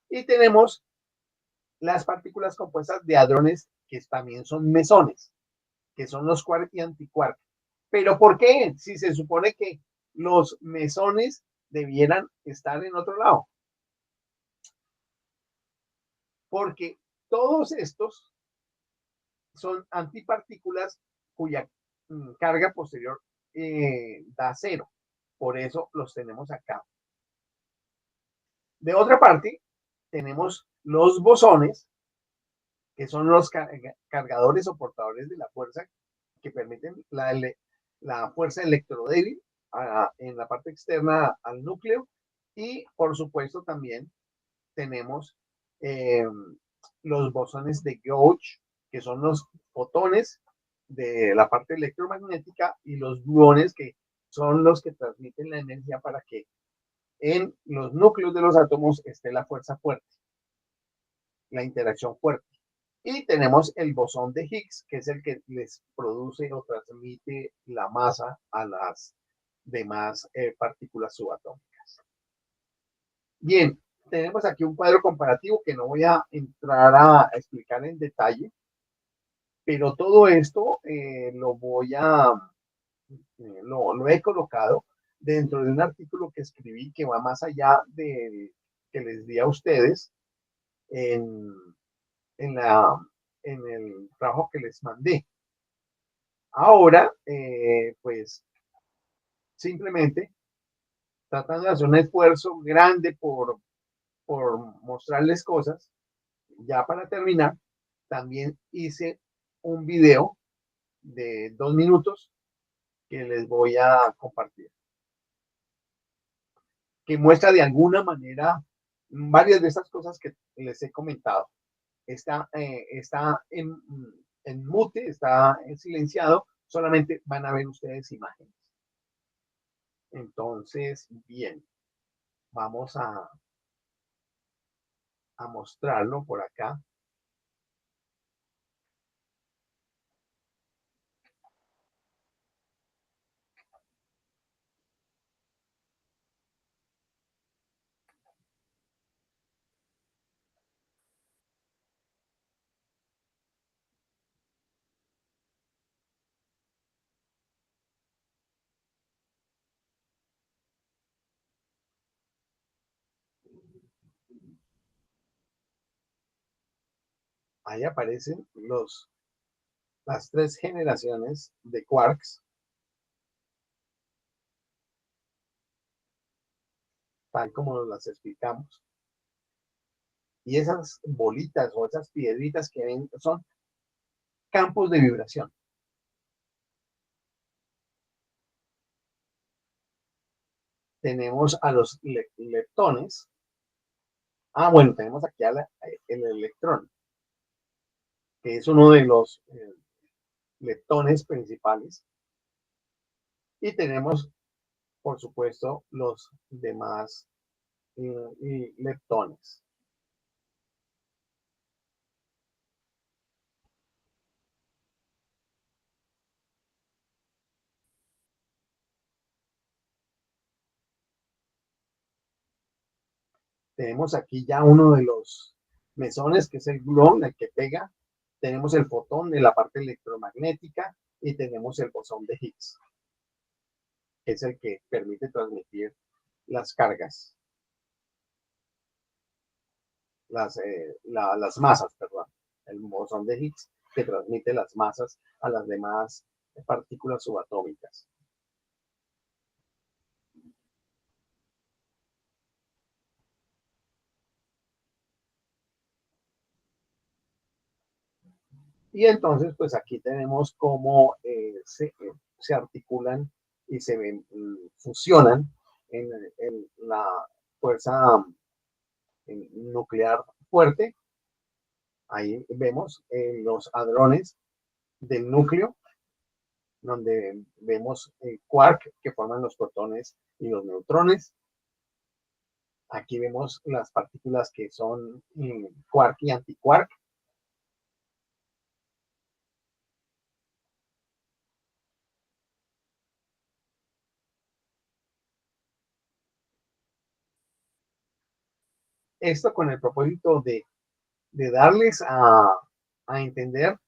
Y tenemos las partículas compuestas de hadrones que también son mesones, que son los quark y antiquark. ¿Pero por qué? Si se supone que los mesones debieran estar en otro lado. Porque todos estos son antipartículas cuya carga posterior da cero. Por eso los tenemos acá. De otra parte, tenemos los bosones, que son los cargadores o portadores de la fuerza que permiten la fuerza electrodébil en la parte externa al núcleo. Y por supuesto también tenemos los bosones de Gauge, que son los fotones de la parte electromagnética, y los gluones, que son los que transmiten la energía para que en los núcleos de los átomos esté la fuerza fuerte, la interacción fuerte. Y tenemos el bosón de Higgs, que es el que les produce o transmite la masa a las demás partículas subatómicas. Bien, tenemos aquí un cuadro comparativo que no voy a entrar a explicar en detalle, pero todo esto lo he colocado dentro de un artículo que escribí que va más allá de que les di a ustedes en, en, en el trabajo que les mandé. Ahora, pues simplemente tratando de hacer un esfuerzo grande por mostrarles cosas. Ya para terminar, también hice un video de 2 minutos que les voy a compartir, que muestra de alguna manera varias de estas cosas que les he comentado. Está en mute, está en silenciado, solamente van a ver ustedes imágenes. Entonces, bien, vamos a mostrarlo por acá. Ahí aparecen las 3 generaciones de quarks, tal como nos las explicamos. Y esas bolitas o esas piedritas que ven son campos de vibración. Tenemos a los leptones. Bueno, tenemos aquí el electrón, que es uno de los leptones principales. Y tenemos, por supuesto, los demás leptones. Tenemos aquí ya uno de los mesones, que es el gluón, el que pega. Tenemos el fotón de la parte electromagnética y tenemos el bosón de Higgs, que es el que permite transmitir las cargas, las masas, perdón. El bosón de Higgs que transmite las masas a las demás partículas subatómicas. Y entonces, pues aquí tenemos cómo se articulan y se fusionan en la fuerza nuclear fuerte. Ahí vemos los hadrones del núcleo, donde vemos quark, que forman los protones y los neutrones. Aquí vemos las partículas que son quark y antiquark. Esto con el propósito de darles a entender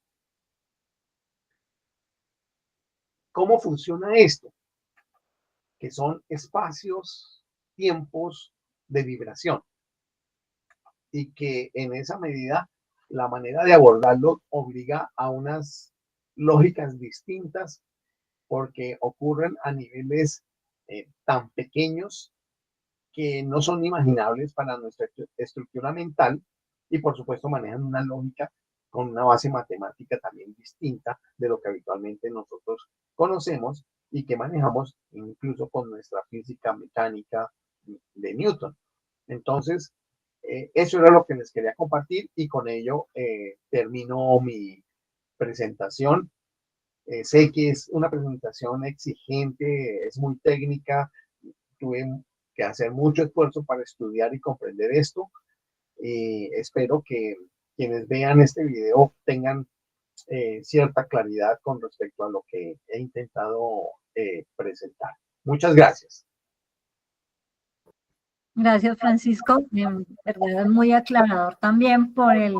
cómo funciona esto, que son espacios, tiempos de vibración, y que en esa medida la manera de abordarlo obliga a unas lógicas distintas, porque ocurren a niveles tan pequeños que no son imaginables para nuestra estructura mental y por supuesto manejan una lógica con una base matemática también distinta de lo que habitualmente nosotros conocemos y que manejamos incluso con nuestra física mecánica de Newton. Entonces, eso era lo que les quería compartir y con ello termino mi presentación. Sé que es una presentación exigente, es muy técnica, tuve que hacer mucho esfuerzo para estudiar y comprender esto y espero que quienes vean este video tengan cierta claridad con respecto a lo que he intentado presentar. Muchas gracias. Gracias, Francisco. En verdad es muy aclarador también por el,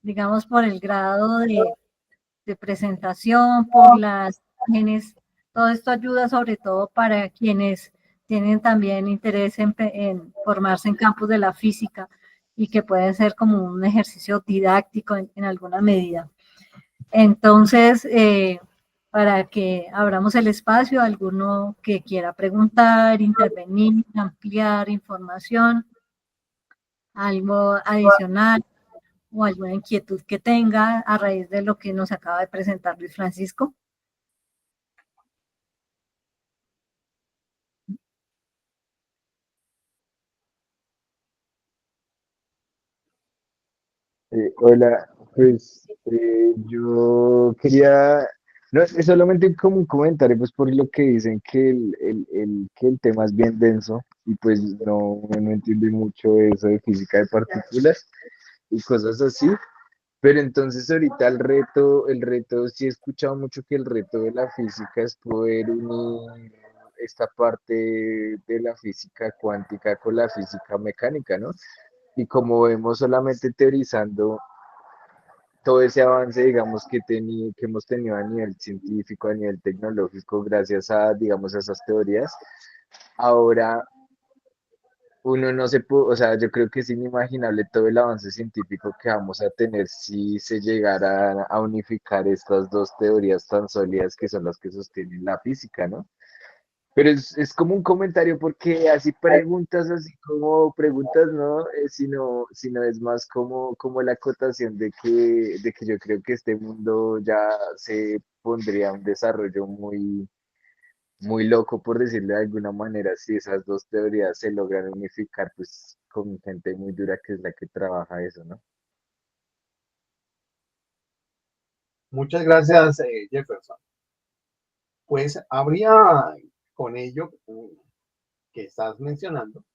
digamos, por el grado de presentación, por las imágenes. Todo esto ayuda sobre todo para quienes tienen también interés en formarse en campos de la física y que pueden ser como un ejercicio didáctico en alguna medida. Entonces, para que abramos el espacio a alguno que quiera preguntar, intervenir, ampliar información, algo adicional o alguna inquietud que tenga a raíz de lo que nos acaba de presentar Luis Francisco. Hola, pues yo quería, no, es solamente como un comentario, pues por lo que dicen que que el tema es bien denso y pues no entiende mucho eso de física de partículas y cosas así, pero entonces ahorita el reto, sí he escuchado mucho que el reto de la física es poder unir esta parte de la física cuántica con la física mecánica, ¿no? Y como vemos solamente teorizando todo ese avance, digamos, que hemos tenido a nivel científico, a nivel tecnológico, gracias a, digamos, a esas teorías, ahora uno no se puede, o sea, yo creo que es inimaginable todo el avance científico que vamos a tener si se llegara a unificar estas dos teorías tan sólidas que son las que sostienen la física, ¿no? Pero es como un comentario porque así preguntas, así como preguntas, ¿no? Sino es más como la acotación de que yo creo que este mundo ya se pondría un desarrollo muy loco, por decirlo de alguna manera, si esas dos teorías se logran unificar, pues con gente muy dura que es la que trabaja eso, ¿no? Muchas gracias, Jefferson. Pues habría con ello que estás mencionando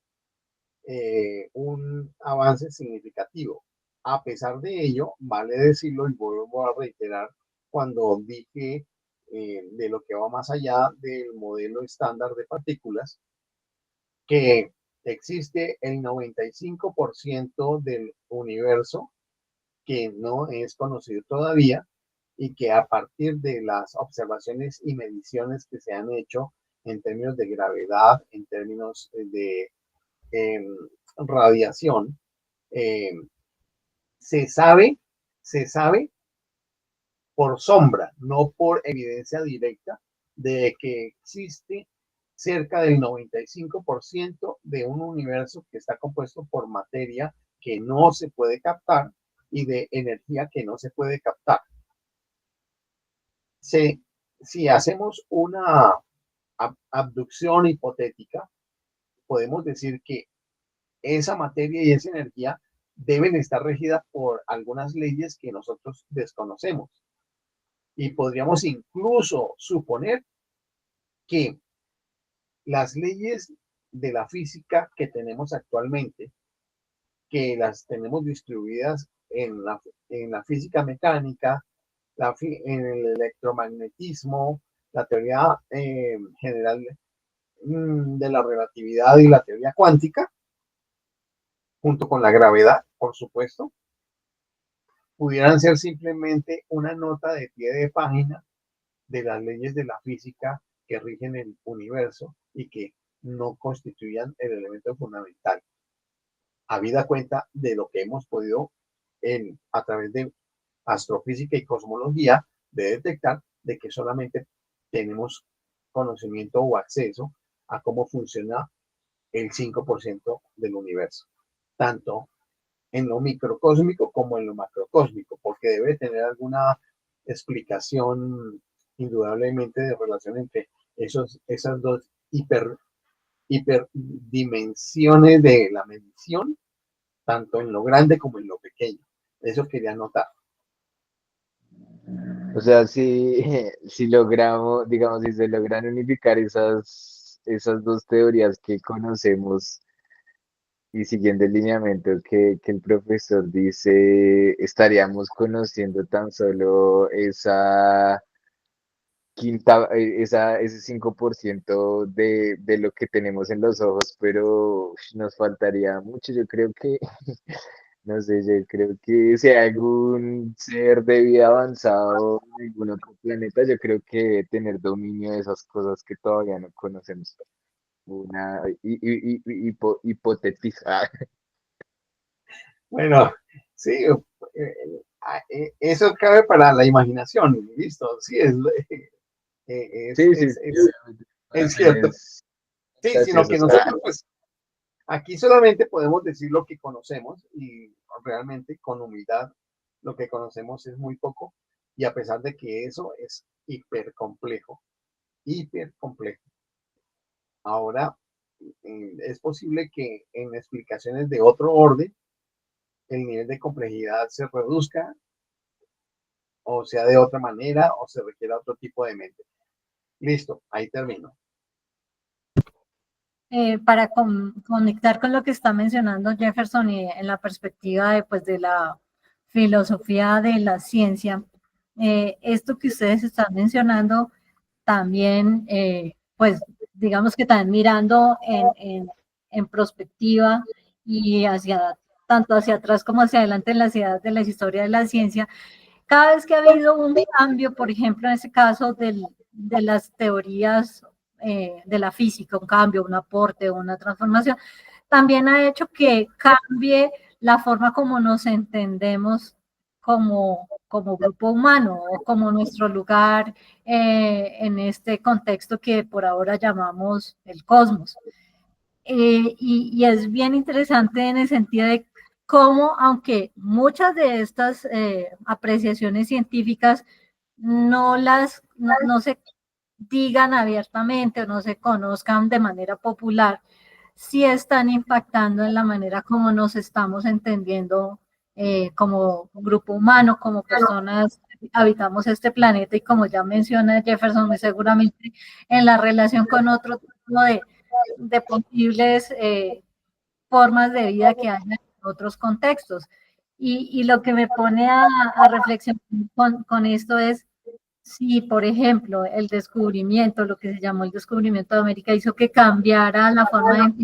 un avance significativo. A pesar de ello, vale decirlo y vuelvo a reiterar cuando dije de lo que va más allá del modelo estándar de partículas, que existe el 95% del universo que no es conocido todavía y que a partir de las observaciones y mediciones que se han hecho en términos de gravedad, en términos de eh, radiación, eh, se sabe, se sabe por sombra, no por evidencia directa, de que existe cerca del 95% de un universo que está compuesto por materia que no se puede captar y de energía que no se puede captar. Si hacemos una abducción hipotética, podemos decir que esa materia y esa energía deben estar regidas por algunas leyes que nosotros desconocemos. Y podríamos incluso suponer que las leyes de la física que tenemos actualmente, que las tenemos distribuidas en la física mecánica, en el electromagnetismo, la teoría general de la relatividad y la teoría cuántica, junto con la gravedad, por supuesto, pudieran ser simplemente una nota de pie de página de las leyes de la física que rigen el universo y que no constituyan el elemento fundamental. Habida cuenta de lo que hemos podido a través de astrofísica y cosmología de detectar de que solamente tenemos conocimiento o acceso a cómo funciona el 5% del universo, tanto en lo microcósmico como en lo macrocósmico, porque debe tener alguna explicación indudablemente de relación entre esas dos hiperdimensiones de la medición, tanto en lo grande como en lo pequeño. Eso quería notar. O sea, si, si logramos, digamos, si se logran unificar esas dos teorías que conocemos y siguiendo el lineamiento que el profesor dice, estaríamos conociendo tan solo esa ese 5% de lo que tenemos en los ojos, pero nos faltaría mucho. Yo creo que, no sé, yo creo que si hay algún ser de vida avanzado en algún otro planeta, yo creo que debe tener dominio de esas cosas que todavía no conocemos. Una hipotética. Bueno, sí, eso cabe para la imaginación, listo, sí, es, Sí, sí, es, sí, es, obviamente, para es hacer cierto. es Sí, sino que fantasiosos. nosotros, pues, aquí solamente podemos decir lo que conocemos y realmente con humildad lo que conocemos es muy poco y a pesar de que eso es hiper complejo, hiper complejo. Ahora, es posible que en explicaciones de otro orden el nivel de complejidad se reduzca o sea de otra manera o se requiera otro tipo de mente. Listo, ahí termino. Para conectar con lo que está mencionando Jefferson y en la perspectiva de, pues, de la filosofía de la ciencia, esto que ustedes están mencionando también, pues digamos que también mirando en perspectiva y hacia tanto hacia atrás como hacia adelante en las edades de la historia de la ciencia, cada vez que ha habido un cambio, por ejemplo, en ese caso de las teorías de la física, un cambio, un aporte, una transformación, también ha hecho que cambie la forma como nos entendemos como grupo humano o como nuestro lugar en este contexto que por ahora llamamos el cosmos. Y es bien interesante en el sentido de cómo, aunque muchas de estas apreciaciones científicas no se digan abiertamente o no se conozcan de manera popular, sí están impactando en la manera como nos estamos entendiendo como grupo humano, como personas que habitamos este planeta y como ya menciona Jefferson muy seguramente en la relación con otro tipo de posibles formas de vida que hay en otros contextos. Y lo que me pone a reflexionar con esto es si, por ejemplo, el descubrimiento, lo que se llamó el descubrimiento de América, hizo que cambiara la forma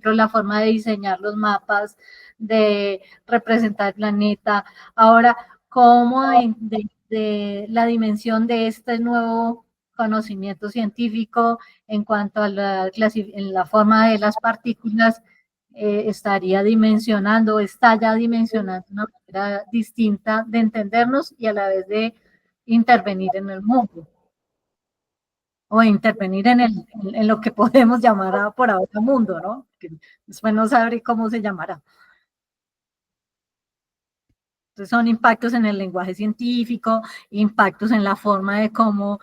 la forma de diseñar los mapas, de representar el planeta. Ahora, ¿cómo de la dimensión de este nuevo conocimiento científico en cuanto a en la forma de las partículas estaría dimensionando, está ya dimensionando una manera distinta de entendernos y a la vez de intervenir en el mundo o intervenir en lo que podemos llamar por ahora mundo, ¿no? Que después no sabré cómo se llamará. Entonces son impactos en el lenguaje científico, impactos en la forma de cómo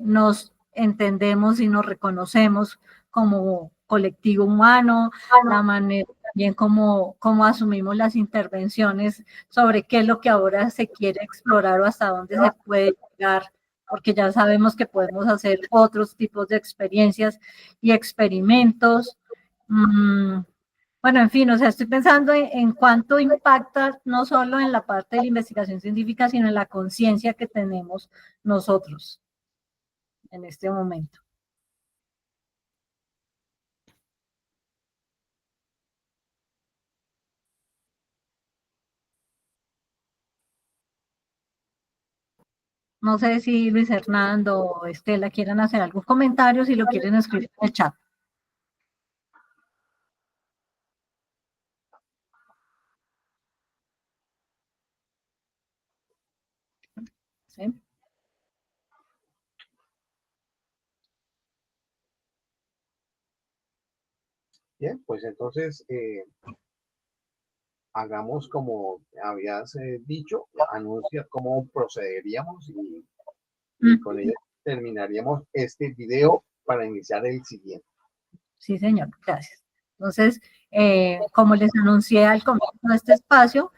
nos entendemos y nos reconocemos como colectivo humano, la manera también como asumimos las intervenciones sobre qué es lo que ahora se quiere explorar o hasta dónde se puede llegar, porque ya sabemos que podemos hacer otros tipos de experiencias y experimentos. Bueno, en fin, o sea, estoy pensando en cuánto impacta no solo en la parte de la investigación científica, sino en la conciencia que tenemos nosotros en este momento. No sé si Luis Hernando o Estela quieren hacer algún comentario, si lo quieren escribir en el chat. ¿Sí? Bien, pues entonces hagamos como habías dicho, anuncia cómo procederíamos y con ello terminaríamos este video para iniciar el siguiente. Sí, señor, gracias. Entonces, como les anuncié al comienzo de este espacio,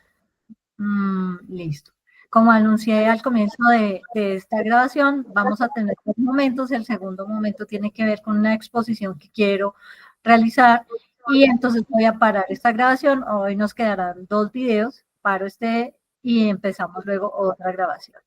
listo. Como anuncié al comienzo de esta grabación, vamos a tener dos momentos. El segundo momento tiene que ver con una exposición que quiero realizar y entonces voy a parar esta grabación. Hoy nos quedarán dos videos, paro este y empezamos luego otra grabación.